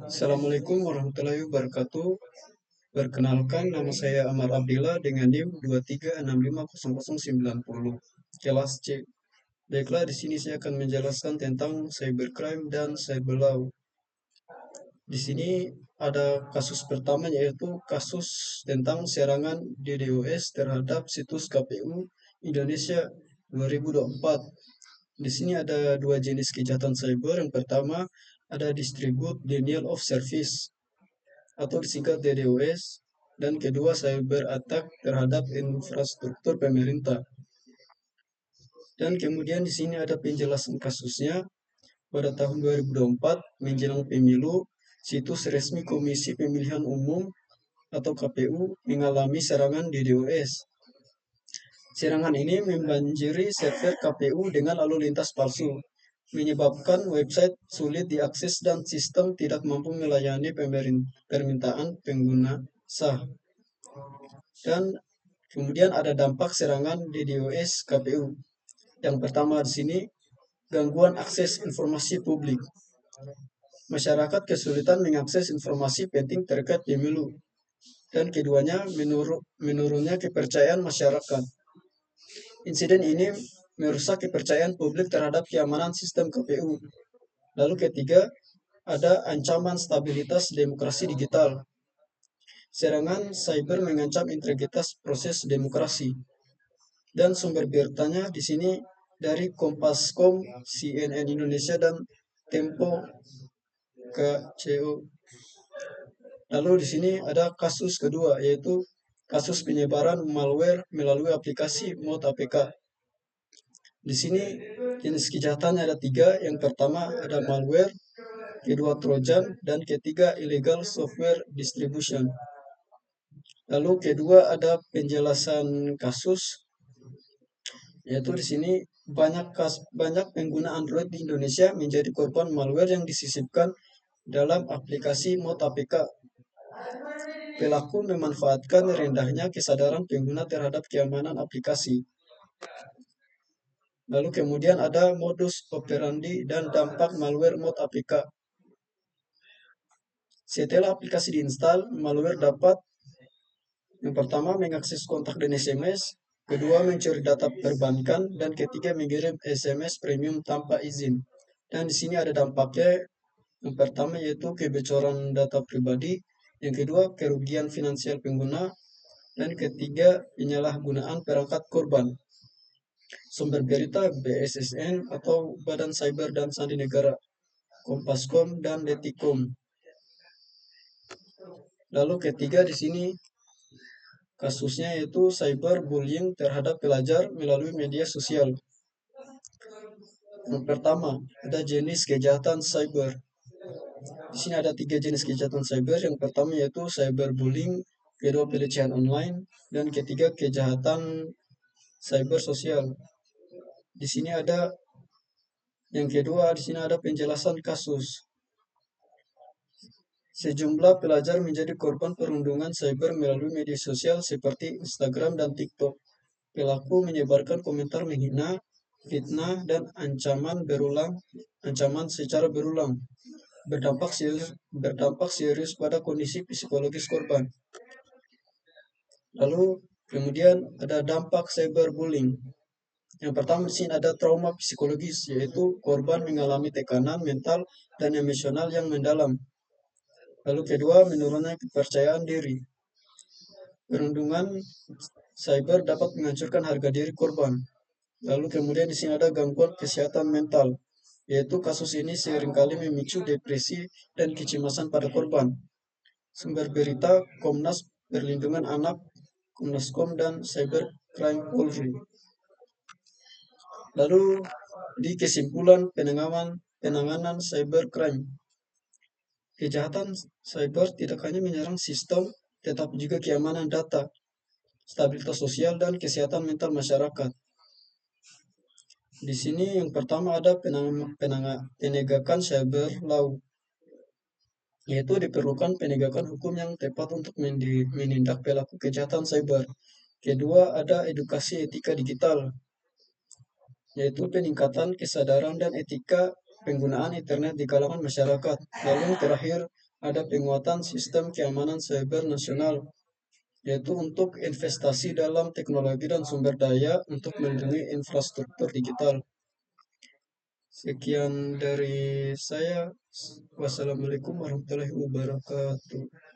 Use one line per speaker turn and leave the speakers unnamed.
Assalamualaikum warahmatullahi wabarakatuh. Perkenalkan, nama saya Ahmad Abdillah dengan NIM 2365090, kelas C. Baiklah, di sini saya akan menjelaskan tentang cybercrime dan cyber law. Di sini ada kasus pertama, yaitu kasus tentang serangan DDoS terhadap situs KPU Indonesia 2024. Di sini ada dua jenis kejahatan cyber. Yang pertama ada Distribute Denial of Service atau disingkat DDoS, dan kedua cyber attack terhadap infrastruktur pemerintah. Dan kemudian di sini ada penjelasan kasusnya. Pada tahun 2024 menjelang pemilu, situs resmi Komisi Pemilihan Umum atau KPU mengalami serangan DDoS. Serangan ini membanjiri server KPU dengan lalu lintas palsu, menyebabkan website sulit diakses dan sistem tidak mampu melayani permintaan pengguna sah. Dan kemudian ada dampak serangan DDoS KPU. Yang pertama di sini, gangguan akses informasi publik. Masyarakat kesulitan mengakses informasi penting terkait pemilu. Dan keduanya, menurunnya kepercayaan masyarakat. Insiden ini merusak kepercayaan publik terhadap keamanan sistem KPU. Lalu ketiga, ada ancaman stabilitas demokrasi digital. Serangan cyber mengancam integritas proses demokrasi. Dan sumber beritanya di sini dari Kompas.com, CNN Indonesia, dan Tempo KCO. Lalu di sini ada kasus kedua, yaitu kasus penyebaran malware melalui aplikasi Mod APK. Di sini jenis kejahatannya ada tiga. Yang pertama ada malware, kedua trojan, dan ketiga illegal software distribution. Lalu kedua ada penjelasan kasus, yaitu di sini banyak pengguna Android di Indonesia menjadi korban malware yang disisipkan dalam aplikasi Mod APK. Pelaku memanfaatkan rendahnya kesadaran pengguna terhadap keamanan aplikasi. Lalu kemudian ada modus operandi dan dampak malware Mod APK. Setelah aplikasi diinstal, malware dapat yang pertama mengakses kontak dan SMS, kedua mencuri data perbankan, dan ketiga mengirim SMS premium tanpa izin. Dan di sini ada dampaknya. Yang pertama yaitu kebocoran data pribadi, yang kedua kerugian finansial pengguna, dan ketiga penyalahgunaan perangkat korban. Sumber berita BSSN atau Badan Cyber dan Sandi Negara, Kompas.com, dan Detikcom. Lalu ketiga di sini kasusnya yaitu cyberbullying terhadap pelajar melalui media sosial. Yang pertama ada jenis kejahatan cyber. Di sini ada tiga jenis kejahatan cyber. Yang pertama yaitu cyberbullying, kedua pelecehan online, dan ketiga kejahatan cyber sosial. Di sini ada yang kedua, di sini ada penjelasan kasus. Sejumlah pelajar menjadi korban perundungan cyber melalui media sosial seperti Instagram dan TikTok. Pelaku menyebarkan komentar menghina, fitnah, dan ancaman secara berulang. Berdampak serius pada kondisi psikologis korban. Lalu kemudian ada dampak cyberbullying. Yang pertama di sini ada trauma psikologis, yaitu korban mengalami tekanan mental dan emosional yang mendalam. Lalu kedua, menurunnya kepercayaan diri. Perundungan cyber dapat menghancurkan harga diri korban. Lalu kemudian di sini ada gangguan kesehatan mental, yaitu kasus ini seringkali memicu depresi dan kecemasan pada korban. Sumber berita Komnas Perlindungan Anak, Komnas.com, dan Cybercrime Polri. Lalu di kesimpulan penanganan cybercrime, kejahatan cyber tidak hanya menyerang sistem, tetapi juga keamanan data, stabilitas sosial, dan kesehatan mental masyarakat. Di sini yang pertama ada penegakan cyber law, yaitu diperlukan penegakan hukum yang tepat untuk menindak pelaku kejahatan cyber. Kedua ada edukasi etika digital. yaitu peningkatan kesadaran dan etika penggunaan internet di kalangan masyarakat. Lalu yang terakhir, ada penguatan sistem keamanan cyber nasional, yaitu untuk investasi dalam teknologi dan sumber daya untuk melindungi infrastruktur digital. Sekian dari saya. Wassalamualaikum warahmatullahi wabarakatuh.